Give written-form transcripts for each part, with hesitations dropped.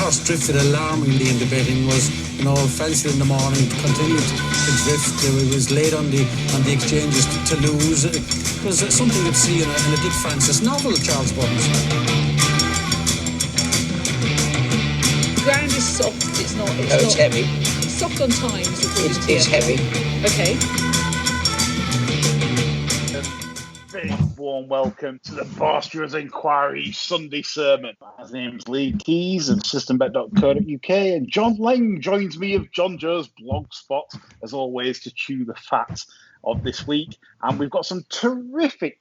horse drifted alarmingly in the betting was, fancied in the morning, continued to drift. It was late on the exchanges to lose. It was something you'd see in a Dick Francis novel, Charles Buttons. The ground is soft. It's not. It's heavy. It's soft on times. It's heavy. Okay. Very warm welcome to the Barstewers Inquiry Sunday Sermon. My name's Lee Keys of systembet.co.uk, and John Lang joins me of John Joe's Blogspot, as always, to chew the fat of this week. And we've got some terrific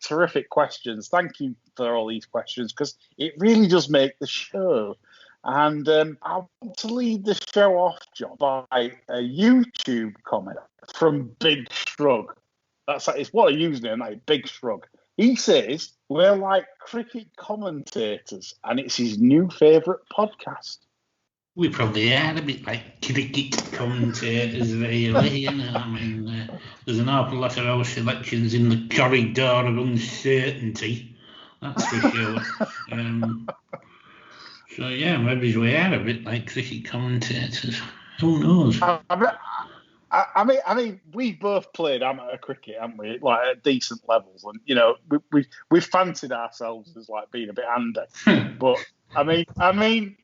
questions. Thank you for all these questions, because it really does make the show. And I want to lead the show off, John, by a YouTube comment from Big Shrug. It's what I use now, mate, Big Shrug. He says, we're like cricket commentators, and it's his new favourite podcast. We probably are a bit like cricket commentators, really. I mean, there's an awful lot of our selections in the corridor of uncertainty, that's for sure. So, yeah, maybe we are a bit like cricket commentators. Who knows? I mean, we've both played amateur cricket, haven't we? Like at decent levels, and we fancied ourselves as like being a bit handy. But I mean,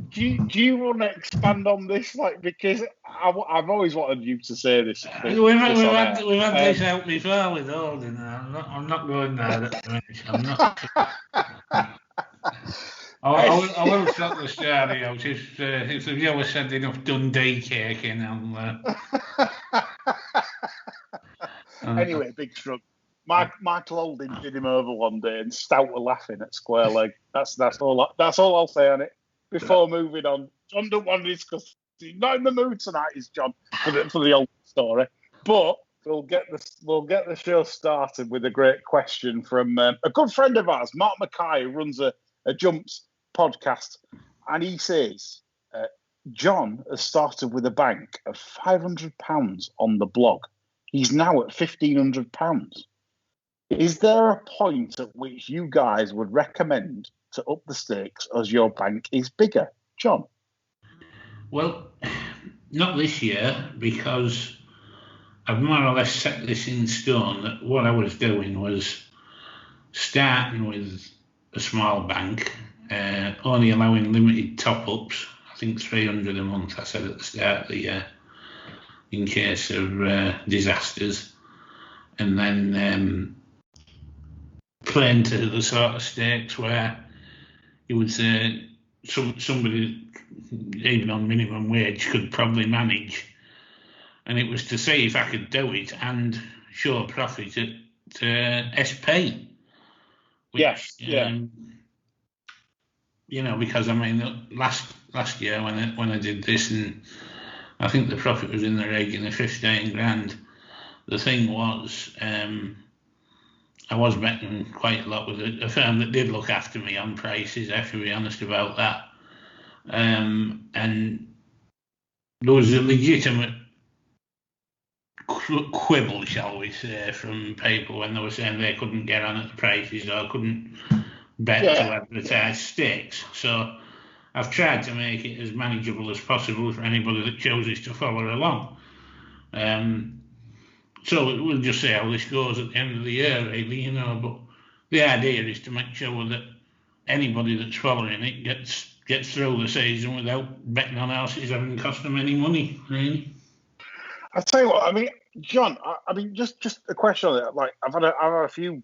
do you want to expand on this? Like, because I've always wanted you to say this. We've had this out before with Alden. I'm not going there at the minute. I'm not. I will stop the story out if the viewer said enough Dundee cake in. Anyway, Big Shrug. Michael Holding did him over one day and Stout were laughing at square leg. That's all I'll say on it. Before moving on, John don't want to discuss. He's not in the mood tonight, is John, for the old story. But we'll get the show started with a great question from a good friend of ours, Mark Mackay, who runs a jumps podcast, and he says John has started with a bank of £500 on the blog. He's now at £1,500. Is there a point at which you guys would recommend to up the stakes as your bank is bigger, John? Well, not this year, because I've more or less set this in stone that what I was doing was starting with a small bank, only allowing limited top-ups. I think 300 a month, I said at the start of the year, in case of disasters, and then playing to the sort of stakes where you would say somebody, even on minimum wage, could probably manage. And it was to see if I could do it and show a profit at SP. Which, yes, yeah. Because I mean, last year when I did this, and I think the profit was in the region of 15 grand. The thing was, I was betting quite a lot with a firm that did look after me on prices. I have to be honest about that. And there was a legitimate quibble, shall we say, from people when they were saying they couldn't get on at the prices or couldn't bet to advertise stakes. So I've tried to make it as manageable as possible for anybody that chooses to follow along. So we'll just see how this goes at the end of the year, really, but the idea is to make sure that anybody that's following it gets through the season without betting on horses having cost them any money, really. I'll tell you what, I mean, John, I mean, just a question on it. Like, I've had a few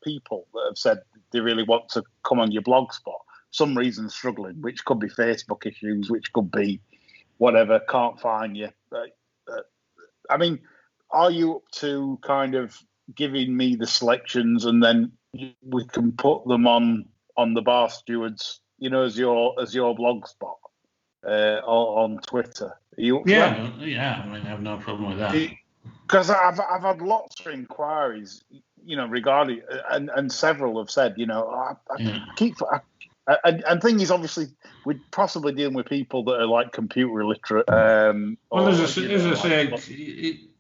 people that have said they really want to come on your blog spot. Some reason struggling, which could be Facebook issues, which could be whatever, can't find you. I mean, are you up to kind of giving me the selections and then we can put them on the Bar Stewards, as your blog spot on Twitter? Are you up for that? I mean, I have no problem with that. Because I've had lots of inquiries, regarding, and several have said, and thing is, obviously, we're possibly dealing with people that are like computer illiterate. Well, as I said,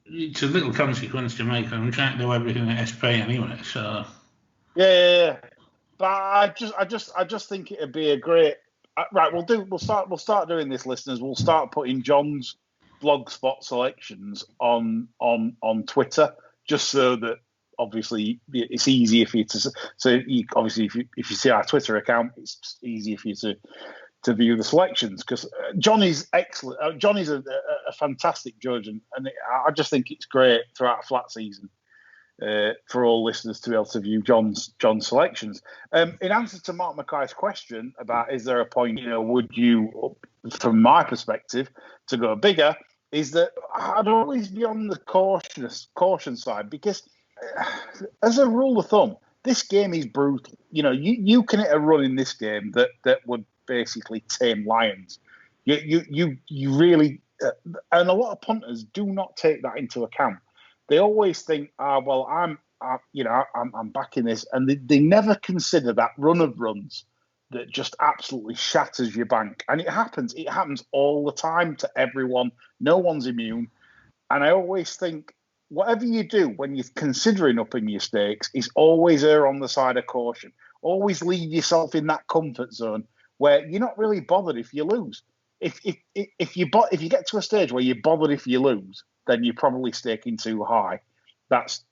it's a little consequence to make. I'm trying to do everything at SP anyway, so. Yeah. But I just think it'd be a great Right, we'll start doing this, listeners. We'll start putting John's blogspot selections on Twitter, just so that obviously it's easier for you to. So obviously, if you see our Twitter account, it's just easier for you to view the selections, because John is excellent. John is a fantastic judge, and I just think it's great throughout a flat season for all listeners to be able to view John's selections. In answer to Mark Mackay's question about is there a point, would you, from my perspective, to go bigger, is that I'd always be on the caution side, because as a rule of thumb, this game is brutal. You can hit a run in this game that would basically tame lions. You really, and a lot of punters do not take that into account. They always think, I'm backing this, and they never consider that run of runs that just absolutely shatters your bank. And it happens all the time to everyone. No one's immune. And I always think, whatever you do when you're considering upping your stakes, is always err on the side of caution. Always leave yourself in that comfort zone where you're not really bothered if you lose. If you get to a stage where you're bothered if you lose, then you're probably staking too high. That's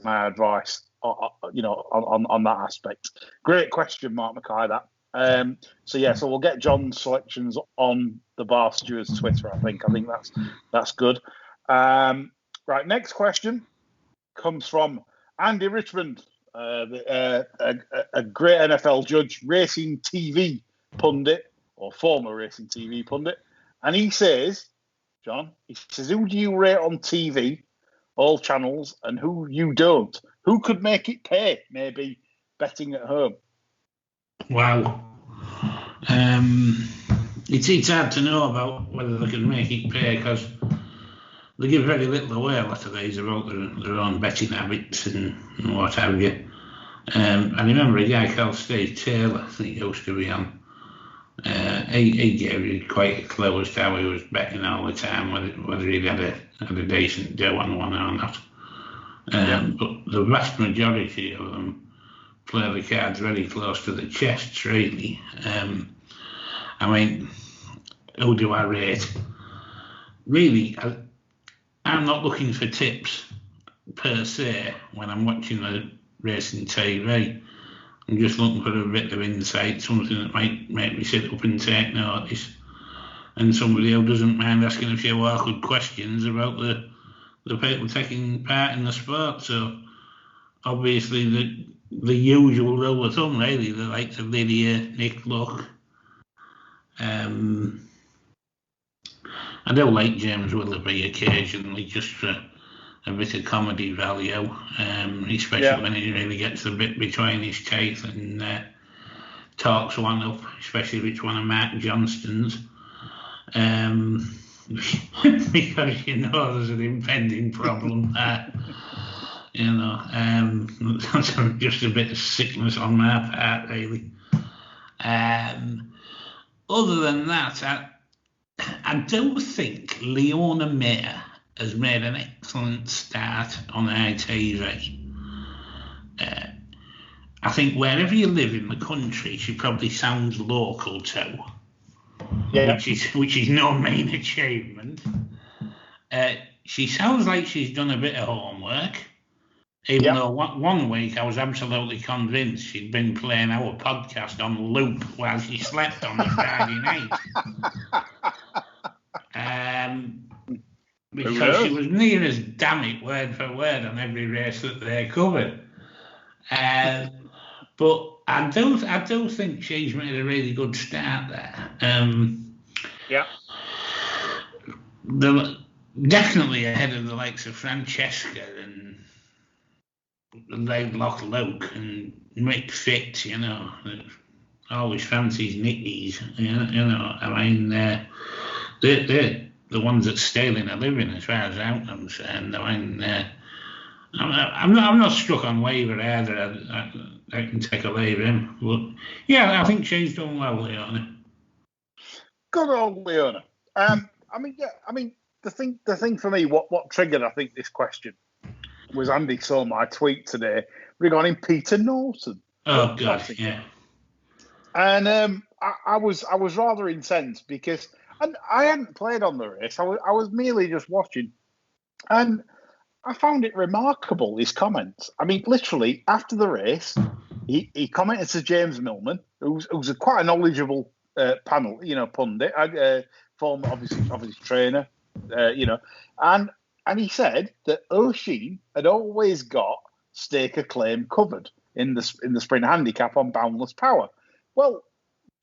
my advice, on that aspect. Great question, Mark Mackay. That. So we'll get John's selections on the Bar Stewards Twitter. I think that's good. Right, next question comes from Andy Richmond, a great NFL judge, racing TV pundit, or former racing TV pundit, and he says, John, who do you rate on TV, all channels, and who you don't? Who could make it pay, maybe betting at home? Wow. It's hard to know about whether they can make it pay, because they give very little away a lot of these about their own betting habits and what have you. I remember a guy called Steve Taylor, I think he used to be on. He gave you quite a clue as to how he was betting all the time, whether he'd had a decent dough on one or not. But the vast majority of them play the cards very close to the chests, really. Who do I rate? Really, I'm not looking for tips per se when I'm watching the racing TV. I'm just looking for a bit of insight, something that might make me sit up and take notice, and somebody who doesn't mind asking a few awkward questions about the people taking part in the sport. So obviously the usual rule of thumb, really, the likes of Lydia, Nick Luck. I do like James Willoughby occasionally, just for a bit of comedy value, especially when he really gets the bit between his teeth and talks one up, especially if it's one of Mark Johnston's, because there's an impending problem there. That's just a bit of sickness on my part, really. Other than that, I do think Leona Mayer has made an excellent start on ITV. I think wherever you live in the country, she probably sounds local too, which is no mean achievement. She sounds like she's done a bit of homework, even though one week I was absolutely convinced she'd been playing our podcast on loop while she slept on the Friday night. Because she was near as damn it word for word on every race that they covered. But I do think she's made a really good start there. Definitely ahead of the likes of Francesca and Loch Luke and Mick Fitz, always fancies Nickies, they're the ones that stealing a living, as far as I'm concerned. I'm not struck on Waver either. I can take a leave him, but I think she's done well, Leona. Good old Leona. The thing for me, what triggered, I think, this question was Andy saw my tweet today regarding Peter Naughton. Oh God, yeah. And I was rather incensed because and I hadn't played on the race. I was merely just watching, and I found it remarkable, his comments. I mean, literally, after the race, he commented to James Millman, who's quite a knowledgeable pundit, former, obviously trainer, and he said that O'Sheen had always got stake a claim covered in the sprint handicap on Boundless Power. Well,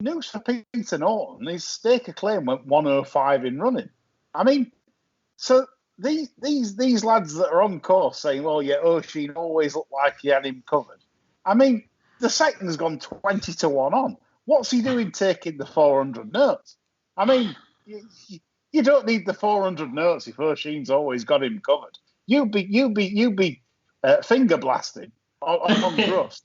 news for Peter Naughton, his stake a claim went 105 in running. I mean, so these lads that are on course saying, well, yeah, O'Sheen always looked like he had him covered. I mean, the second's gone 20 to 1 on. What's he doing taking the 400 notes? I mean, you don't need the 400 notes if O'Sheen's always got him covered. You be finger blasting on Rust,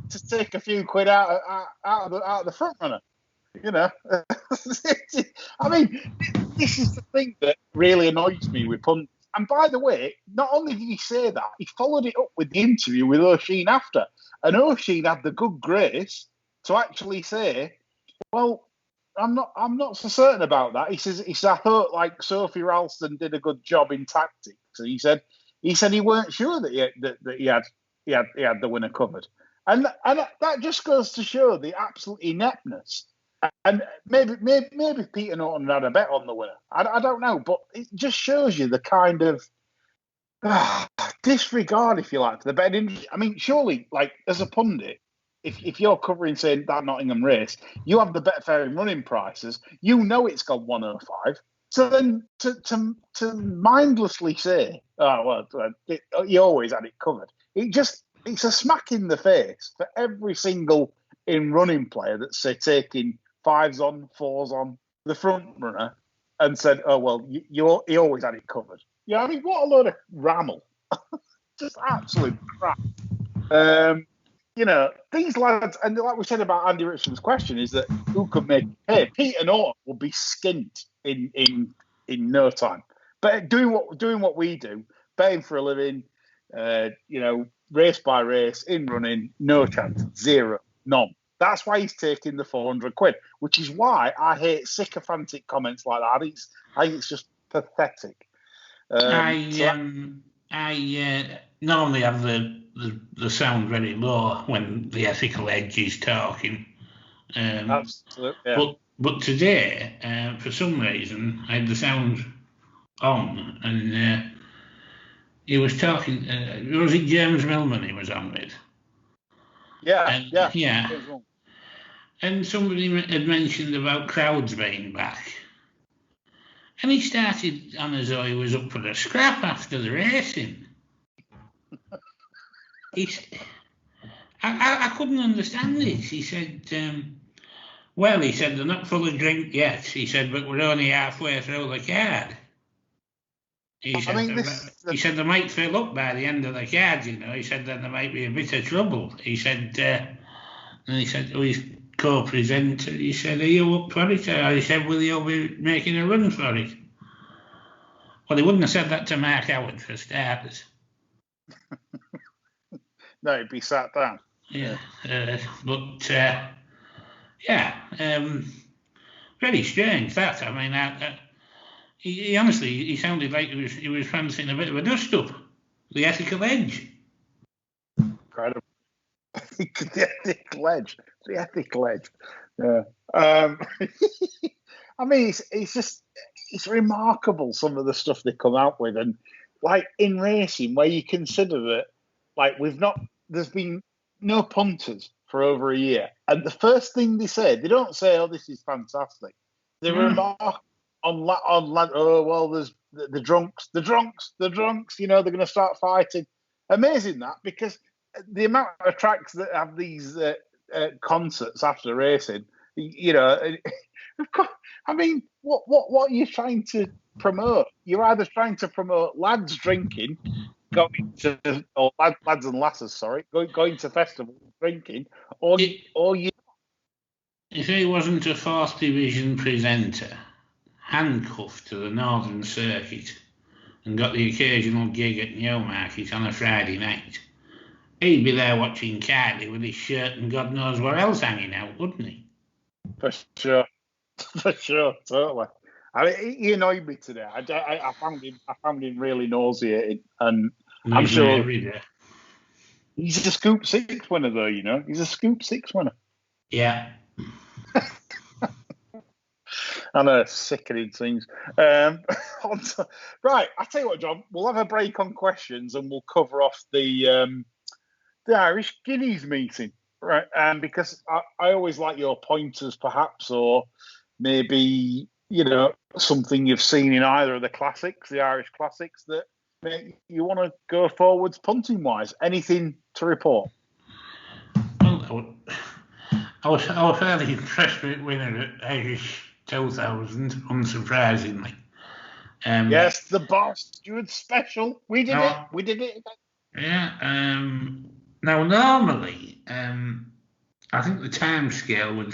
to take a few quid out of the front runner. I mean, this is the thing that really annoys me with pundits. And by the way, not only did he say that, he followed it up with the interview with O'Sheen after. And O'Sheen had the good grace to actually say, well, I'm not so certain about that. He says I thought like Sophie Ralston did a good job in tactics. And he said he weren't sure that he had the winner covered. And that just goes to show the absolute ineptness. And maybe Peter Naughton had a bet on the winner. I don't know, but it just shows you the kind of disregard, if you like, for the betting industry. I mean, surely, like as a pundit, if you're covering saying that Nottingham race, you have the Betfair in running prices. You know it's gone 105. So then to mindlessly say, oh well, he always had it covered. It's a smack in the face for every single in running player that's say taking 5s on, 4s on the front runner and said, oh, well, he always had it covered. Yeah, I mean, what a load of ramble. Just absolute crap. These lads, and like we said about Andy Richardson's question, is that who could make, hey, Peter Naughton will be skint in no time. But doing what we do, betting for a living, race by race, in running, no chance, zero, none. That's why he's taking the 400 quid, which is why I hate sycophantic comments like that. I think it's just pathetic. I normally have the sound very low when the ethical edge is talking. Absolutely. Yeah. But today, for some reason, I had the sound on, and he was talking. Was it James Millman he was on with? Yeah. And somebody had mentioned about crowds being back. And he started on as though he was up for a scrap after the racing. I couldn't understand it. He said, he said, they're not full of drink yet. He said, but we're only halfway through the card. He said they might fill up by the end of the card, He said then there might be a bit of trouble. He said, his co-presenter, he said, are you up for it? He said, will you be making a run for it? Well, he wouldn't have said that to Mark Howard for starters. No, he'd be sat down. Yeah, very strange that. I mean, he honestly, he sounded like he was fancying a bit of a dust-up. The ethical edge. Incredible. The ethical edge. Yeah. I mean, it's remarkable some of the stuff they come out with, and like in racing, where you consider that, like there's been no punters for over a year, and the first thing they say, they don't say, "Oh, this is fantastic." They remark on oh well, there's the drunks. They're going to start fighting. Amazing that, because the amount of tracks that have these concerts after racing, I mean, what are you trying to promote? You're either trying to promote lads drinking, lads and lasses, sorry, going to festivals drinking, or you. If he wasn't a 4th division presenter, handcuffed to the Northern Circuit, and got the occasional gig at Newmarket on a Friday night, He'd be there watching Kylie with his shirt and God knows what else hanging out, wouldn't he? For sure. For sure, totally. I mean, he annoyed me today. I found him really nauseating, and I'm sure every day. he's a Scoop 6 winner, though. You know, he's a Scoop 6 winner. Yeah. I know, sickening things. Right, I tell you what, John, we'll have a break on questions, and we'll cover off the Irish Guineas meeting, right? Because I always like your pointers, perhaps, or maybe something you've seen in either of the classics, the Irish classics, that you want to go forwards punting wise. Anything to report? Well, I was fairly impressed with winner at Irish 2000, unsurprisingly. Yes, the boss, Stuart Special. We did it. We did it again. Yeah. Now, normally, I think the time scale would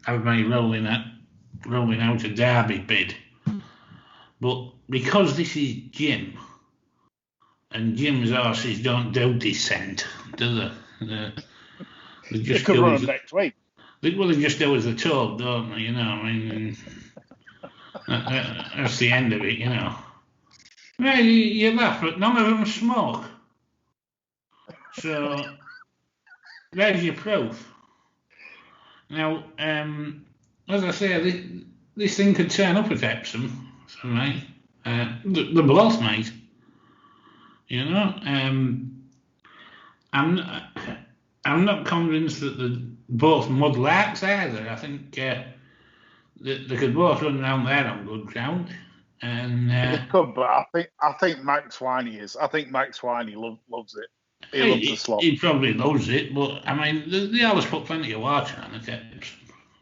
have me rolling out a derby bid. But because this is Jim, and Jim's horses don't do descent, do they? They just could do run next week. They just do as they're told, don't they? You know, I mean, that's the end of it, you know. Yeah, you laugh, but none of them smoke. So there's your proof. Now, as I say, this thing could turn up at Epsom, so, mate. The both, mate. You know, I'm not convinced that they're both mudlarks either. I think they could both run around there on good ground. And they could, but I think Max Swiney is. I think Max Swiney loves it. He loves the slot. He probably loves it, but I mean, they always put plenty of water on it,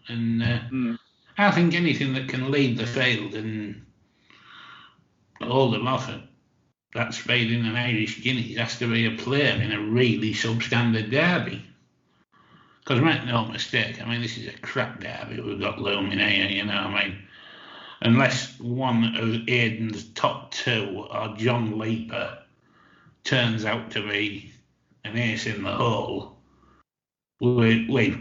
and I think anything that can lead the field and hold them off at that spade in an Irish Guineas has to be a player in a really substandard derby. Because make no mistake, I mean, this is a crap derby we've got looming here, you know, I mean, unless one of Aidan's top two or John Leaper turns out to be an ace in the hole, we've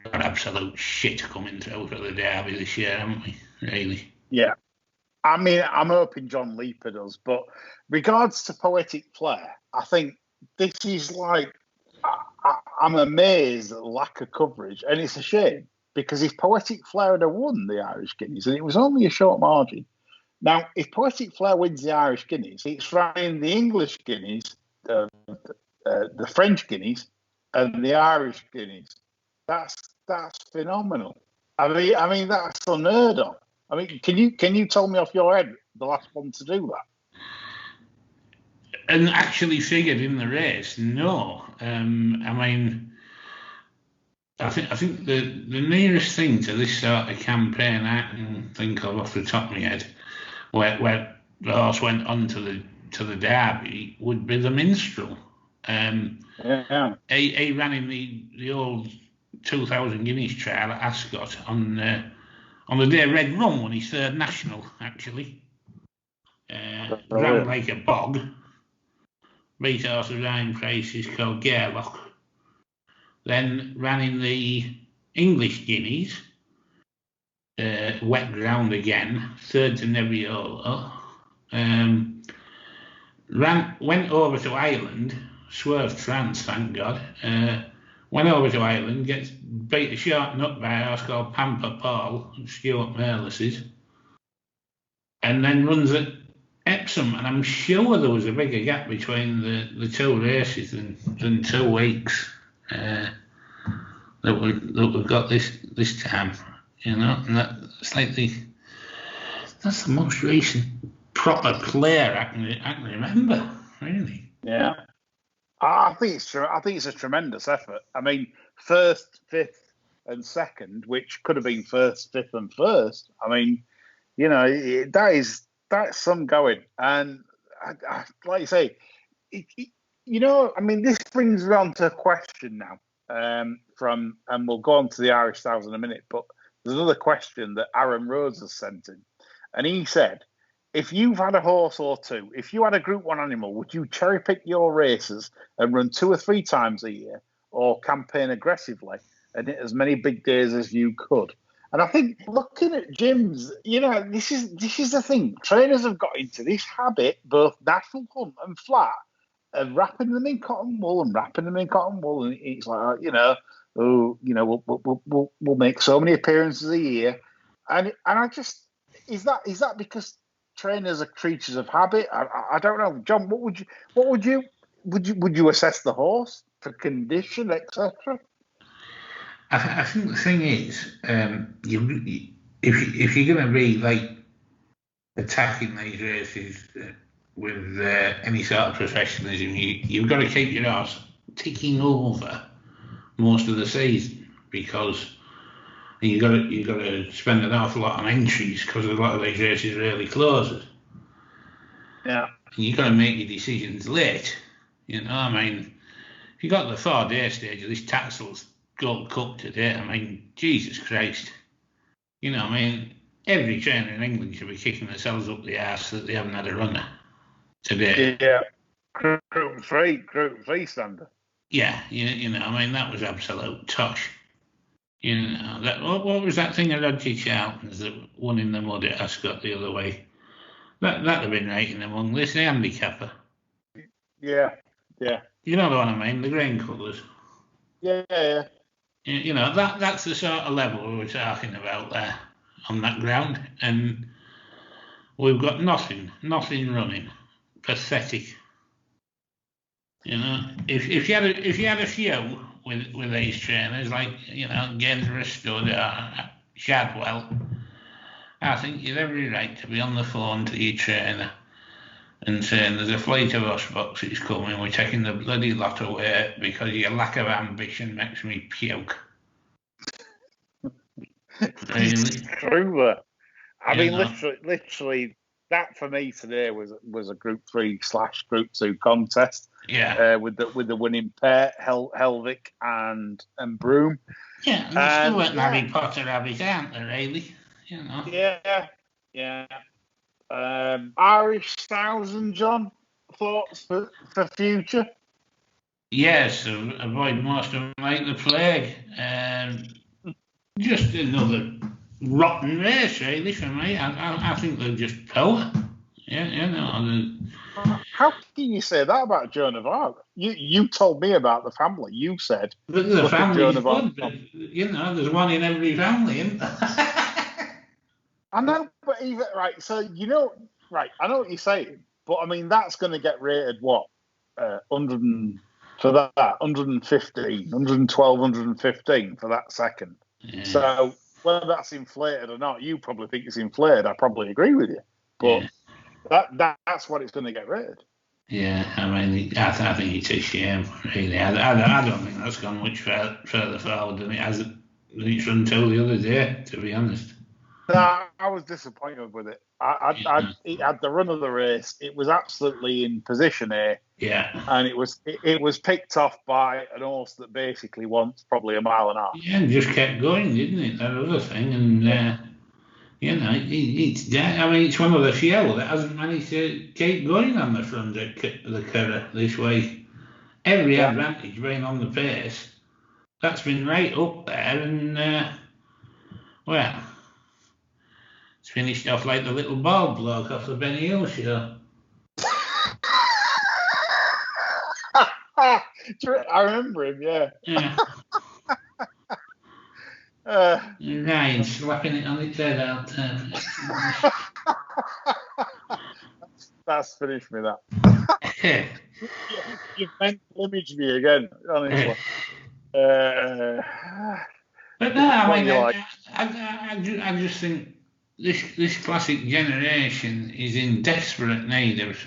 got absolute shit coming through for the derby this year, haven't we? Really? Yeah. I mean, I'm hoping John Leaper does, but regards to Poetic Player, I think this is like, I'm amazed at the lack of coverage, and it's a shame, because if Poetic Player had won the Irish Guineas, and it was only a short margin, now, if Poetic Player wins the Irish Guineas, it's running the English Guineas, the French Guineas, and the Irish Guineas. That's phenomenal. I mean that's unheard of. I mean, can you tell me off your head the last one to do that? And actually figured in the race? No. I mean, I think the nearest thing to this sort of campaign I can think of off the top of my head, where the horse went on to the derby, would be the Minstrel. He ran in the old 2000 Guineas trial at Ascot on the day Red Rum won his third national, actually. Ran like a bog. Beat horse of nine prices called Gairloch. Then ran in the English Guineas, wet ground again, third to Nebbiolo. Went over to Ireland, swerved France, thank God. Went over to Ireland, gets beat a short nut by a horse called Pamper Paul, Stuart Merlis's, and then runs at Epsom. And I'm sure there was a bigger gap between the two races than 2 weeks that we've got this time, you know. And that's the most recent proper player I can remember, really. Yeah. I think it's true. I think it's a tremendous effort. I mean, first, fifth, and second, which could have been first, fifth, and first. I mean, you know, that's some going. And I, like you say, you know, I mean, this brings me on to a question now. And we'll go on to the Irish Styles in a minute. But there's another question that Aaron Rose has sent in, and he said, if you've had a horse or two, if you had a Group 1 animal, would you cherry pick your races and run 2 or 3 times a year, or campaign aggressively and hit as many big days as you could? And I think looking at gyms, this is the thing. Trainers have got into this habit, both national hunt and flat, of wrapping them in cotton wool and wrapping them in cotton wool, and it's like, we'll make so many appearances a year, and I just is that because trainers are creatures of habit? I don't know, John. Would you assess the horse for condition, etc.? I think the thing is, if you're going to be like attacking these races with any sort of professionalism, you've got to keep your horse ticking over most of the season, because you've got to spend an awful lot on entries, because a lot of these races really closes. Yeah, and you've got to make your decisions late. If you got the 4-day stage of this Tatzel's Gold Cup today, Jesus Christ. Every trainer in England should be kicking themselves up the arse that they haven't had a runner today. Yeah, Group 3 standard. Yeah, that was absolute tosh. What was that thing of Roger Charlton's that won in the mud at Ascot the other way? That'd have been right in among this, the handicapper. Yeah. You know the one I mean, the green colours. Yeah. That's the sort of level we were talking about there on that ground, and we've got nothing running. Pathetic. If you had a few with these trainers, like Gainsborough Stud or Shadwell, I think you'd have every right to be on the phone to your trainer and saying there's a fleet of us boxes coming, we're taking the bloody lot away because your lack of ambition makes me puke. Really? It's true. Literally, that for me today was a Group 3/Group 2 contest. Yeah. With the winning pair, Helvik and Broome. Yeah, and they still let Harry Potter have his, aren't they, really? Yeah. Irish 1,000, John. Thoughts for future? Yes, avoid most of them like the plague. Just another rotten race, really, for me. I think they're just poor. How can you say that about Joan of Arc? You told me about the family. You said the family's good, but there's one in every family, isn't there? I know, but even right. So right. I know what you're saying, but that's going to get rated what 100 for that 115, 112, 115 for that second. Yeah. So whether that's inflated or not, you probably think it's inflated. I probably agree with you, but that's what it's going to get rated. Yeah, I think it's a shame, really. I don't think that's gone much further forward than it's run until the other day, to be honest. No, I was disappointed with it. It had the run of the race. It was absolutely in position A. Yeah. And it was picked off by an horse that basically wants probably a mile and a half. Yeah, and just kept going, didn't it? That other thing, and it's one of the few that hasn't managed to keep going on the front of the Curragh this week. Every advantage being on the pace, that's been right up there, and it's finished off like the little bald bloke off the Benny Hill show. I remember him, yeah. Ryan slapping it on its head out. That's finished me, that. You've mental imaged me again, honestly. But no, I just think this classic generation is in desperate need of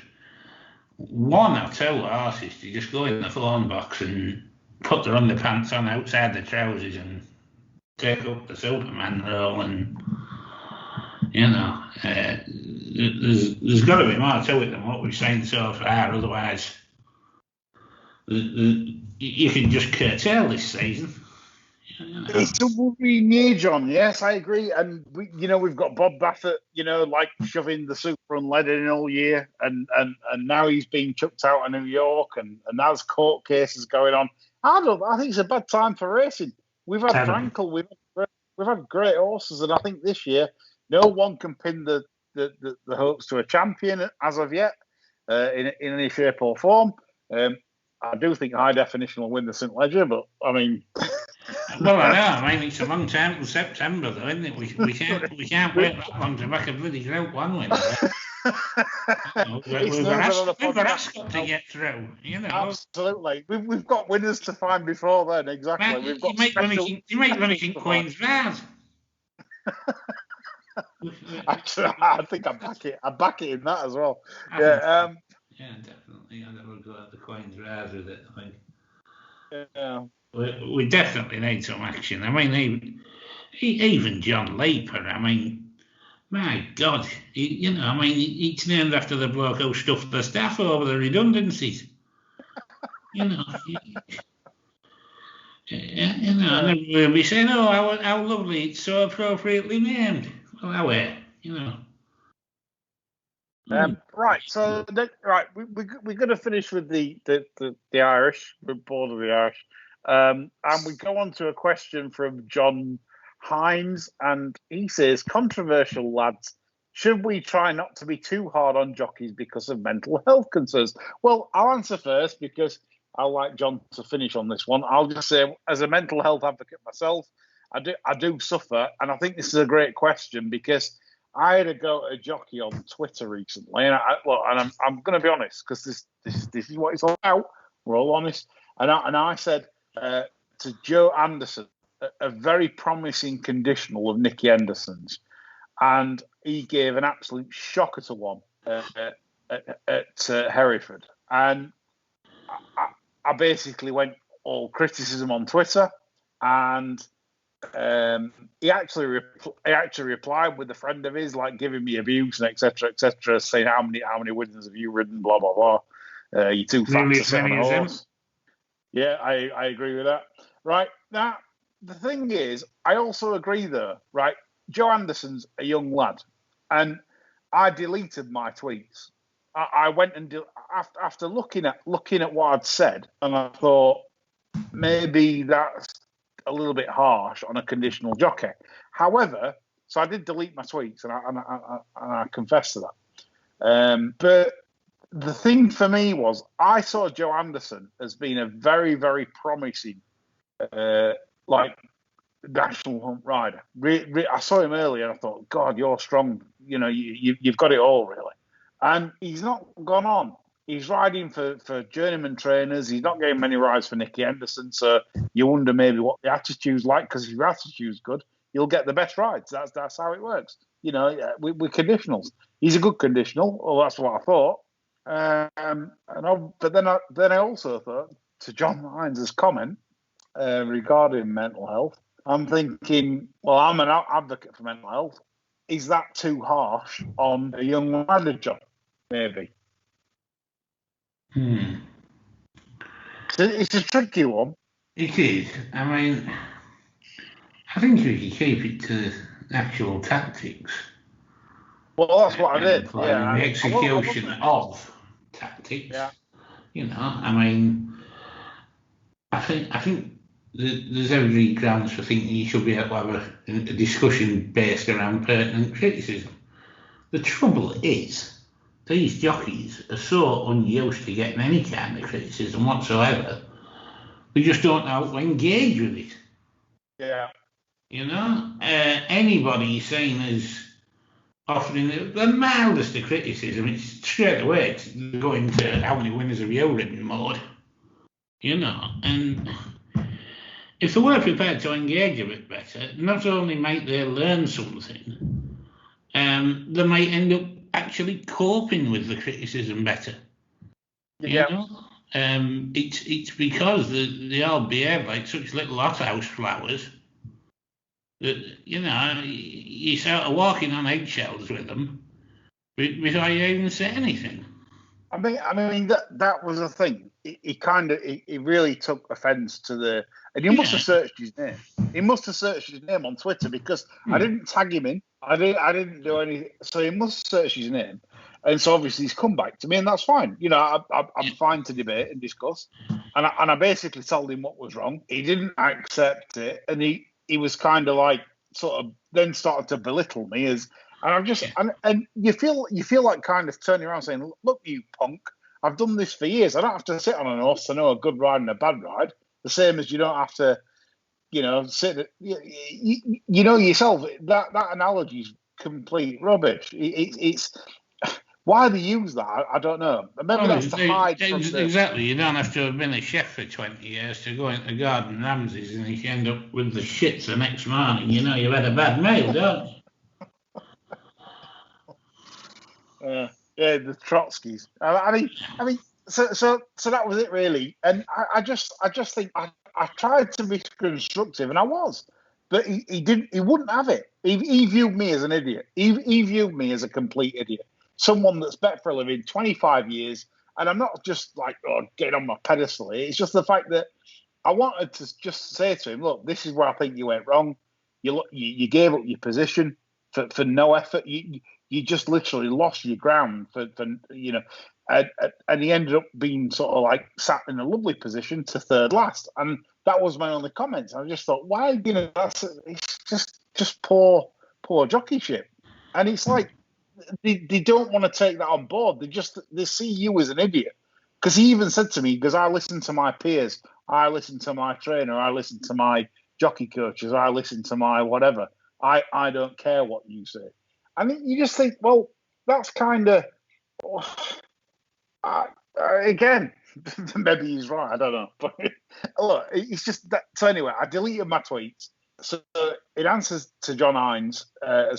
one or two horses to just go in the phone box and put their underpants on outside the trousers and take up the Superman role, and there's got to be more to it than what we've seen so far. Otherwise, you can just curtail this season. It's a worrying year, John. Yes, I agree. And we've got Bob Baffert, like shoving the super unleaded in all year, and now he's being chucked out of New York, and there's court cases going on. I think it's a bad time for racing. We've had Frankel, we've had great horses, and I think this year no one can pin the hopes to a champion as of yet in any shape or form. I do think High Definition will win the St. Leger, but I mean. Well, I know. I mean, it's a long time till September, though, isn't it? We can't wait that long to back a bloody Group 1 winner. We've got Ascot to get through, Absolutely. We've got winners to find before then, exactly. Man, We've got you might run it in Queen's Raz. I think I back it in that as well. Yeah, definitely. I'd never go at the Queen's Raz with it, I think. Yeah. We definitely need some action. I mean, even John Leaper. I mean, my God, it's named after the bloke who stuffed the staff over the redundancies. And we'll be saying, "Oh, how lovely! It's so appropriately named." Well, how Right. So, we're going to finish with the Irish. We're bored of the Irish. And we go on to a question from John Hines, and he says, controversial lads, should we try not to be too hard on jockeys because of mental health concerns? Well, I'll answer first because I like John to finish on this one. I'll just say, as a mental health advocate myself, I do suffer, and I think this is a great question because I had a go at a jockey on Twitter recently, and I'm going to be honest because this is what it's all about. We're all honest, and I said to Joe Anderson, a very promising conditional of Nicky Henderson's, and he gave an absolute shocker to one at Hereford, and I basically went all criticism on Twitter, and he actually replied with a friend of his, like giving me abuse and etc., saying how many winners have you ridden, blah blah blah. You're too fat to sit on a horse. Yeah, I agree with that. Right, now the thing is, I also agree though. Right, Joe Anderson's a young lad, and I deleted my tweets. I went and after looking at what I'd said, and I thought maybe that's a little bit harsh on a conditional jockey. However, so I did delete my tweets, and I confess to that. But the thing for me was, I saw Joe Anderson as being a very, very promising, national hunt rider. I saw him earlier, and I thought, God, you're strong. You've got it all, really. And he's not gone on. He's riding for journeyman trainers. He's not getting many rides for Nicky Henderson, so you wonder maybe what the attitude's like, because if your attitude's good, you'll get the best rides. That's how it works. With conditionals. He's a good conditional, or that's what I thought. But then I also thought, to John Hines' comment regarding mental health, I'm thinking, well, I'm an advocate for mental health. Is that too harsh on a young rider job? Maybe. It's a tricky one. It is. I mean, I think if you keep it to actual tactics. Well, that's what I did. Yeah, the execution of tactics. Yeah. I mean, I think there's every grounds for thinking you should be able to have a discussion based around pertinent criticism. The trouble is, these jockeys are so unused to getting any kind of criticism whatsoever, they just don't know how to engage with it. Yeah. Anybody saying is offering the mildest of criticism, it's straight away it's going to how many winners have you ridden mode. And if they were prepared to engage a bit better, not only might they learn something, they might end up actually coping with the criticism better. It's because they all behave like such little hothouse flowers that you sort of walking on eggshells with them before you even say anything. I mean that was the thing. He really took offence to and he must have searched his name. He must have searched his name on Twitter because I didn't tag him in. I didn't do anything. So he must search his name, and so obviously he's come back to me, and that's fine. You know, I'm fine to debate and discuss. And I basically told him what was wrong. He didn't accept it, and he was kind of like sort of then started to belittle me as. And I'm just, and you feel like kind of turning around saying, "Look, you punk! I've done this for years. I don't have to sit on an horse to know a good ride and a bad ride. The same as you don't have to, sit. You know yourself. That analogy is complete rubbish. It's why they use that. I don't know. Maybe that's to hide from exactly. You don't have to have been a chef for 20 years to go into Gordon Ramsay's and you end up with the shits the next morning. You know you've had a bad meal, don't you? Yeah, the Trotskys. I mean, so that was it really. And I just think I tried to be constructive, and I was, but he didn't. He wouldn't have it. He viewed me as an idiot. He viewed me as a complete idiot. Someone that's bet for a living 25 years, and I'm not just like getting on my pedestal here. It's just the fact that I wanted to just say to him, look, this is where I think you went wrong. You gave up your position for no effort. You just literally lost your ground for and he ended up being sort of like sat in a lovely position to third last, and that was my only comment. I just thought, why, it's just poor jockeyship, and it's like they don't want to take that on board. They see you as an idiot, because he even said to me, because I listen to my peers, I listen to my trainer, I listen to my jockey coaches, I listen to my whatever. I don't care what you say. I mean, you just think, well, that's kind of, again, maybe he's right, I don't know. But look, it's just that. So anyway, I deleted my tweets. So in answer to John Hines'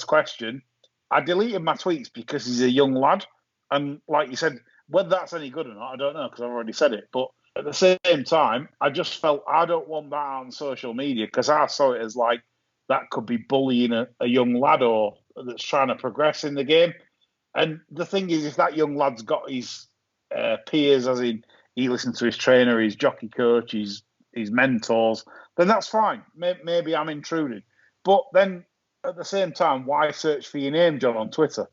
question, I deleted my tweets because he's a young lad. And like you said, whether that's any good or not, I don't know, because I've already said it. But at the same time, I just felt I don't want that on social media, because I saw it as like that could be bullying a young lad or that's trying to progress in the game. And the thing is, if that young lad's got his peers, as in he listens to his trainer, his jockey coach, his mentors, then that's fine. Maybe I'm intruding. But then at the same time, why search for your name, John, on Twitter?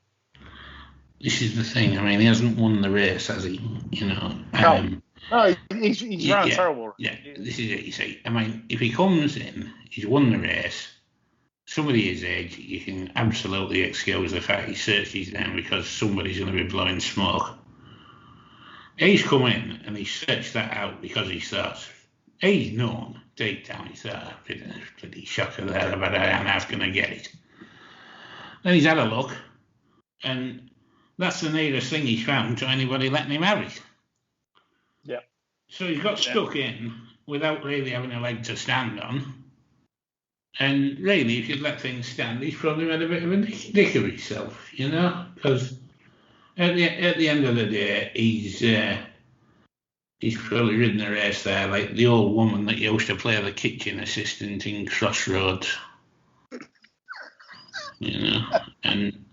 This is the thing. I mean, he hasn't won the race, has he? No, he's ran terrible. Yeah, this is it, you see. I mean, if he comes in, he's won the race, somebody his age, you can absolutely excuse the fact he searched his name because somebody's going to be blowing smoke. He's come in and he searched that out because he thought, he's known deep down, he thought, pretty shocker there, but I'm not going to get it. Then he's had a look, and that's the nearest thing he's found to anybody letting him have it. Yeah. So he's got stuck in without really having a leg to stand on. And really, if you'd let things stand, he's probably made a bit of a dick of himself, because at the end of the day, he's probably ridden a race there like the old woman that used to play the kitchen assistant in Crossroads, and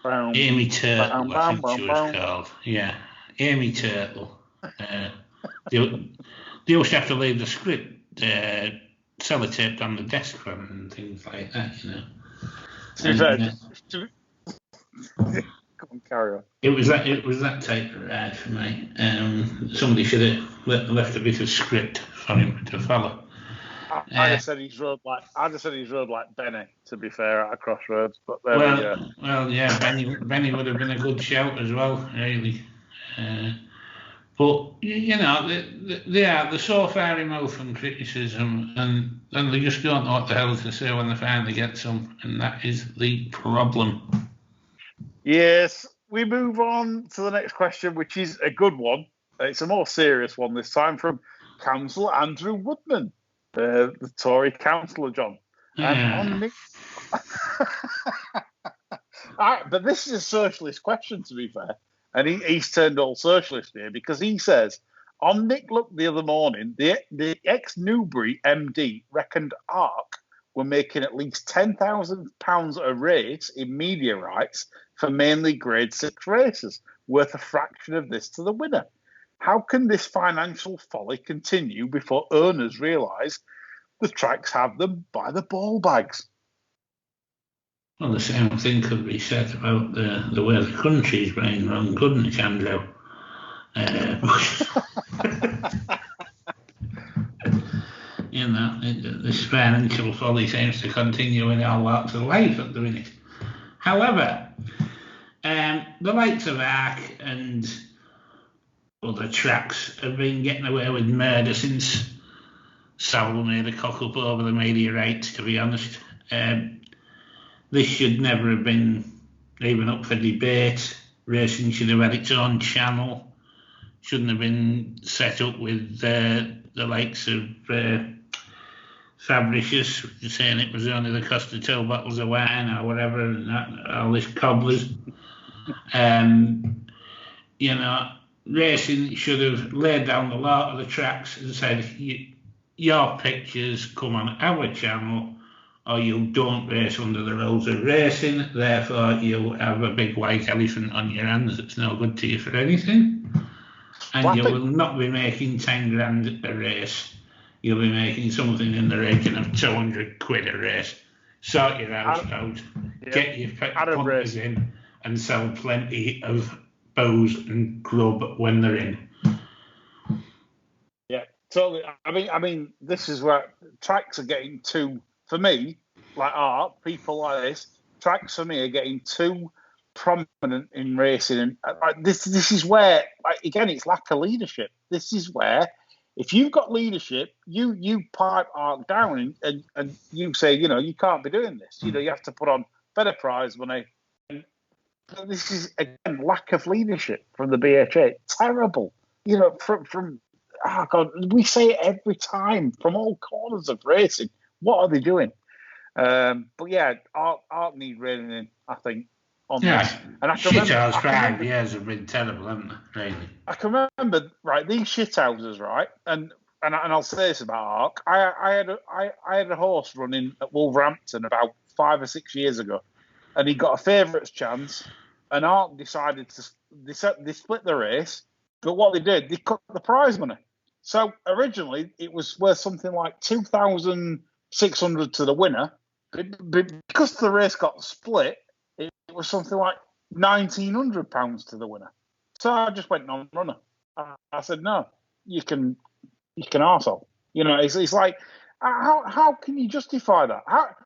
Amy Turtle, I think she was called. Yeah, Amy Turtle. They used to have to leave the script sellotaped on the desk for them and things like that, Come on, carry on. It was that type of ride for me. Somebody should have left a bit of script for him to follow. I just said he's rode like Benny. To be fair, at Crossroads, but there we go. Well, yeah, Benny would have been a good shout as well, really. But they're so far removed from criticism, and they just don't know what the hell to say when they finally get some, and that is the problem. Yes, we move on to the next question, which is a good one. It's a more serious one this time, from Councillor Andrew Woodman, the Tory councillor, John. And but this is a socialist question, to be fair. And he's turned all socialist here, because he says, on Nick Look the other morning, the ex-Newbury MD reckoned ARC were making at least £10,000 a race in media rights for mainly Grade 6 races, worth a fraction of this to the winner. How can this financial folly continue before owners realise the tracks have them by the ball bags? Well, the same thing could be said about the way the country's being run, couldn't it, Andrew? You know, this financial folly seems to continue in all walks of life at the minute. However, the likes of Ark and other tracks have been getting away with murder since Savile made a cock up over the media rights, to be honest. This should never have been even up for debate. Racing should have had its own channel. Shouldn't have been set up with the likes of Fabricius saying it was only the cost of 2 bottles of wine or whatever, and all this cobblers. You know, racing should have laid down the law of the tracks and said, your pictures come on our channel, or you don't race under the rules of racing, therefore you'll have a big white elephant on your hands that's no good to you for anything. And you will not be making 10 grand a race. You'll be making something in the region of 200 quid a race. Sort your house out, get your punters in, and sell plenty of booze and grub when they're in. Yeah, totally. I mean, this is where tracks are getting too, for me, like art, people like this, tracks for me are getting too prominent in racing, and this is where, again, it's lack of leadership. This is where, if you've got leadership, you pipe Ark down and you say, you can't be doing this. You have to put on better prize money. And this is, again, lack of leadership from the BHA. Terrible. From oh God, we say it every time from all corners of racing. What are they doing? But yeah, Ark need reining in, I think. Yeah, and I can remember 5 years have been terrible, haven't they? Really. I can remember, right, these shithouses, right, and I'll say this about Ark. I had a horse running at Wolverhampton about 5 or 6 years ago, and he got a favourites chance, and Ark decided to they split the race, but what they did, they cut the prize money. So originally it was worth something like 2,600 to the winner, but because the race got split, it was something like £1,900 to the winner. So I just went non-runner. I said, no, you can arsehole. It's like, how can you justify that?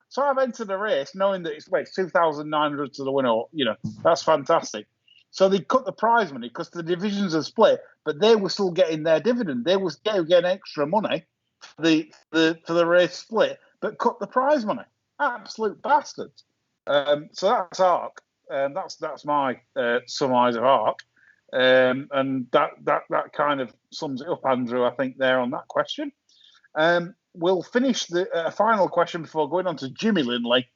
So I've entered a race knowing that it's 2,900 to the winner. That's fantastic. So they cut the prize money because the divisions are split, but they were still getting their dividend. They were getting extra money for the race split, but cut the prize money. Absolute bastards. So that's Ark. That's my surmise of Ark. And that kind of sums it up, Andrew, I think, there on that question. We'll finish the final question before going on to Jimmy Lindley,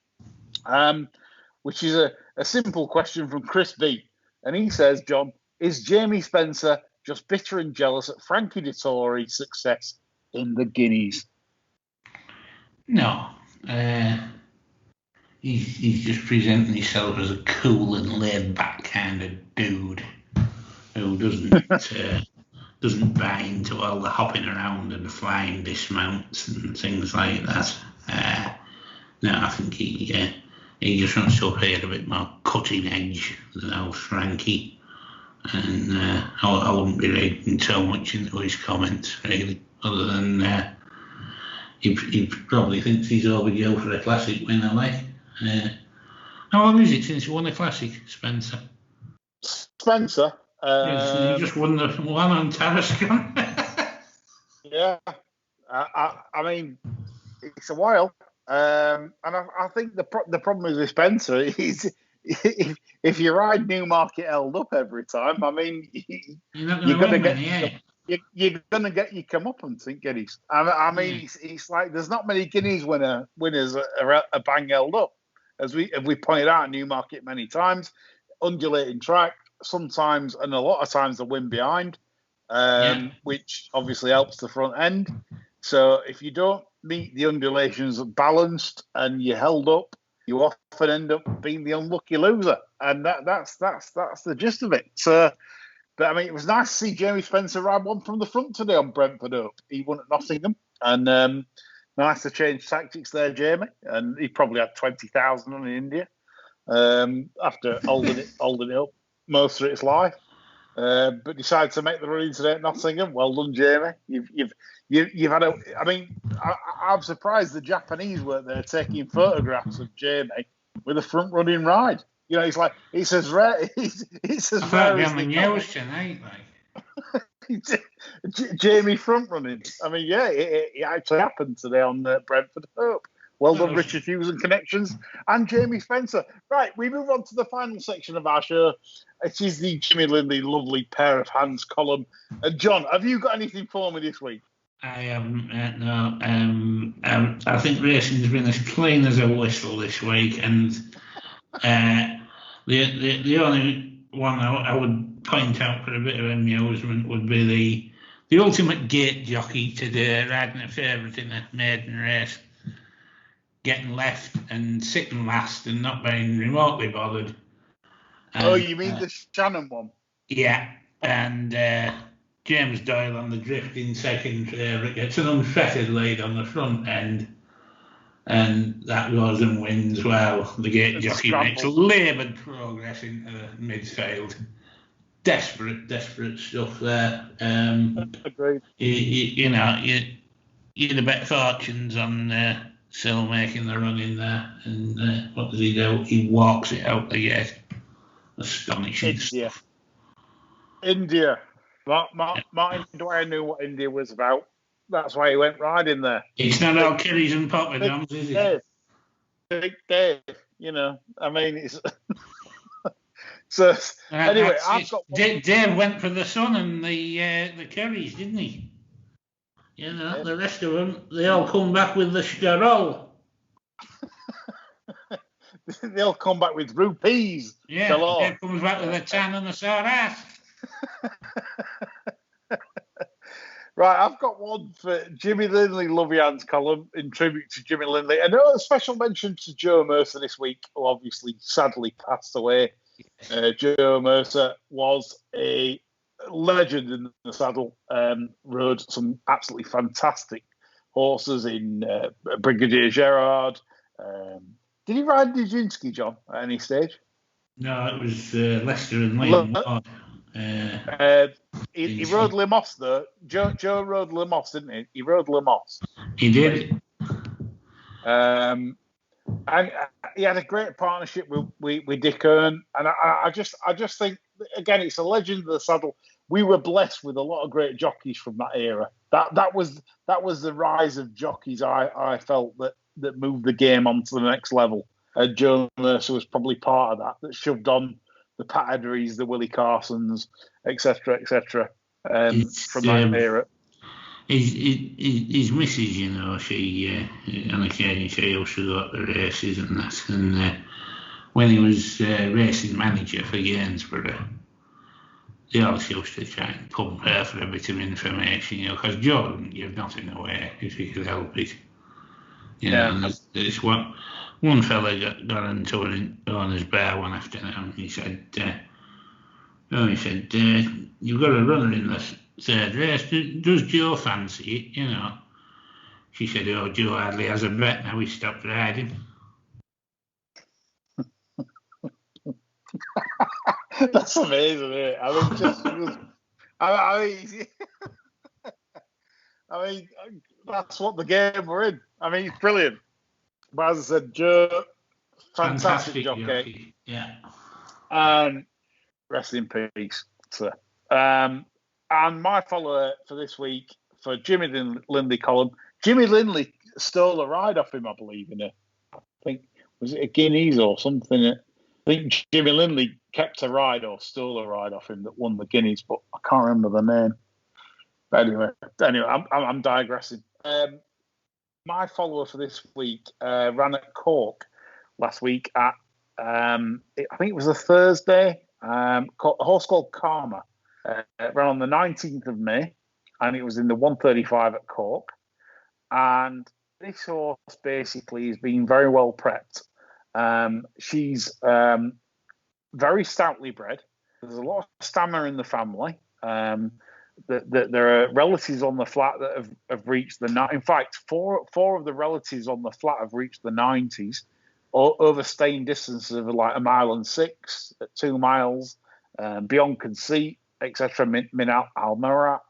which is a simple question from Chris B. And he says, John, is Jamie Spencer just bitter and jealous at Frankie Dettori's success in the Guineas? No. He's just presenting himself as a cool and laid-back kind of dude who doesn't buy into all the hopping around and flying dismounts and things like that. No, I think he just wants to appear a bit more cutting edge than old Frankie, and I wouldn't be reading too much into his comments really, other than he probably thinks he's overdue for a classic win, like. How long is it since you won a classic, Spencer? Spencer? You just won the one on Tarascon. Yeah. I mean, it's a while. And I think the problem with Spencer is if you ride Newmarket held up every time, I mean, you're going to get your comeuppance in Guineas. I mean, it's like there's not many Guineas winners are bang held up. As we pointed out, Newmarket many times, undulating track, sometimes and a lot of times the wind behind, which obviously helps the front end. So if you don't meet the undulations balanced and you're held up, you often end up being the unlucky loser, and that's the gist of it. So, but I mean, it was nice to see Jamie Spencer ride one from the front today on Brentford Oak. He won at Nottingham, and nice to change tactics there, Jamie. And he probably had 20,000 on in India after holding it up most of its life. But decided to make the run today at Nottingham. Well done, Jamie. You've had a. I mean, I'm surprised the Japanese weren't there taking photographs of Jamie with a front running ride. You know, it's as rare. It's as rare as the news tonight, like. Jamie front running. I mean, yeah, it actually happened today on Brentford Hope. Well done, Richard Hughes and Connections and Jamie Spencer. Right, we move on to the final section of our show. It is the Jimmy Lindley lovely pair of hands column. John, have you got anything for me this week? I haven't, no. I think racing's been as clean as a whistle this week, and the only one I would point out for a bit of amusement would be the ultimate gate jockey today, riding a favourite in a maiden race, getting left and sitting last and not being remotely bothered. And, you mean the Shannon one? Yeah, and James Doyle on the drifting second favourite gets an unfettered lead on the front end, and that goes and wins while the gate jockey makes laboured progress into midfield. Desperate stuff there. Agreed. You the bet fortunes on Sill making the run in there, and what does he do? He walks it out the gate. Astonishing stuff. India. Martin Dwyer knew what India was about. That's why he went riding there. It's not all curries and poppadoms, is it? Big Dave, you know. I mean, it's... So, anyway, I've got... Dave went for the sun and the curries, didn't he? You know, yeah. The rest of them, they all come back with the scarol. They'll come back with rupees. Yeah, Dave comes back with a tan and a sore ass. Right, I've got one for Jimmy Lindley Lovey Hands column in tribute to Jimmy Lindley. And a special mention to Joe Mercer this week, who obviously sadly passed away. Joe Mercer was a legend in the saddle, rode some absolutely fantastic horses in Brigadier Gerard. Did he ride Nijinsky, John, at any stage? No, it was Leicester and Leyden. He rode Limos, though. Joe rode Limos, didn't he? He rode Limos. He did. And he had a great partnership with Dick Earn. And I just think, again, it's a legend of the saddle. We were blessed with a lot of great jockeys from that era. That was the rise of jockeys I felt that moved the game on to the next level. Joe Mercer was probably part of that shoved on the Pat Edderies, the Willie Carsons, etc., from that era. His missus, you know, she on occasion she used to go to the races and that. And when he was racing manager for Gainsborough, they always used to try and pump her for a bit of information, you know, because Joe wouldn't give nothing away if he could help it. You know, and there's one fella got into an owner's bar one afternoon. He said, you've got a runner in the third race. Does Joe fancy it? You know. She said, oh, Joe hardly has a bet now. He stopped riding. That's amazing, isn't it? I mean, that's what the game we're in. I mean, it's brilliant. But as I said, Joe, fantastic jockey. Yeah. And rest in peace, sir. And my follower for this week, for Jimmy Lindley column, Jimmy Lindley stole a ride off him, I believe, I think, was it a Guineas or something? I think Jimmy Lindley kept a ride or stole a ride off him that won the Guineas, but I can't remember the name. But anyway, I'm digressing. My follower for this week ran at Cork last week at, I think it was a Thursday, a horse called Karma. Ran on the 19th of May, and it was in the 135 at Cork. And this horse basically has been very well prepped. She's very stoutly bred. There's a lot of stamina in the family. There are relatives on the flat that have reached in fact, four of the relatives on the flat have reached the 90s, over staying distances of like 1.6 miles, at 2 miles, beyond conceit, etc. Min Almera.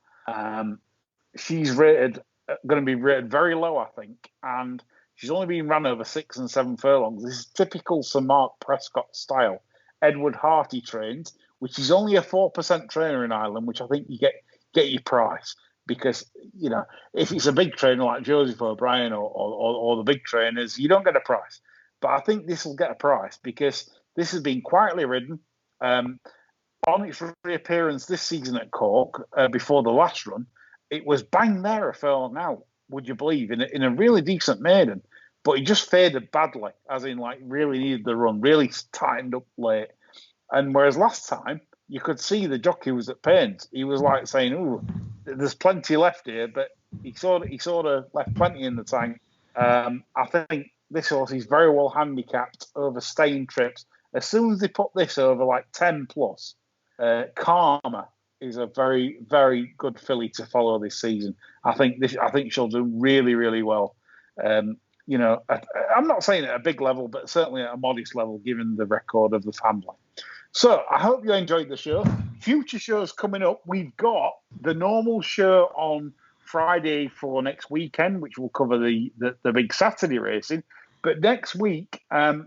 She's going to be rated very low, I think, and she's only been run over 6 and 7 furlongs. This is typical Sir Mark Prescott style. Edward Harty trains, which is only a 4% trainer in Ireland, which I think you get your price, because if it's a big trainer like Joseph O'Brien or the big trainers, you don't get a price. But I think this will get a price because this has been quietly ridden. On its reappearance this season at Cork, before the last run, it was bang there a furlong out, would you believe, in a really decent maiden. But he just faded badly, as in like really needed the run, really tightened up late. And whereas last time, you could see the jockey was at pains. He was like saying, "Ooh, there's plenty left here," but he sort of left plenty in the tank. I think this horse is very well handicapped over staying trips. As soon as they put this over like 10 plus, Karma is a very, very good filly to follow this season. I think she'll do really, really well. I'm not saying at a big level, but certainly at a modest level, given the record of the family. So I hope you enjoyed the show. Future shows coming up. We've got the normal show on Friday for next weekend, which will cover the big Saturday racing. But next week, we're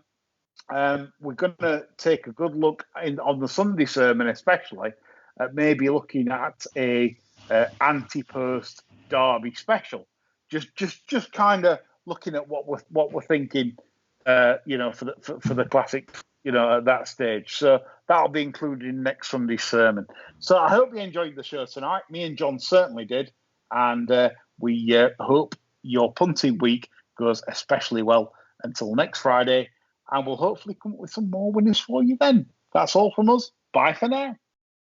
going to take a good look on the Sunday sermon, especially at maybe looking at a anti-post Derby special. Just kind of looking at what we're thinking, for the classic, at that stage. So that'll be included in next Sunday's sermon. So I hope you enjoyed the show tonight. Me and John certainly did, and we hope your punting week goes especially well until next Friday, and we'll hopefully come up with some more winners for you then. That's all from us. Bye for now.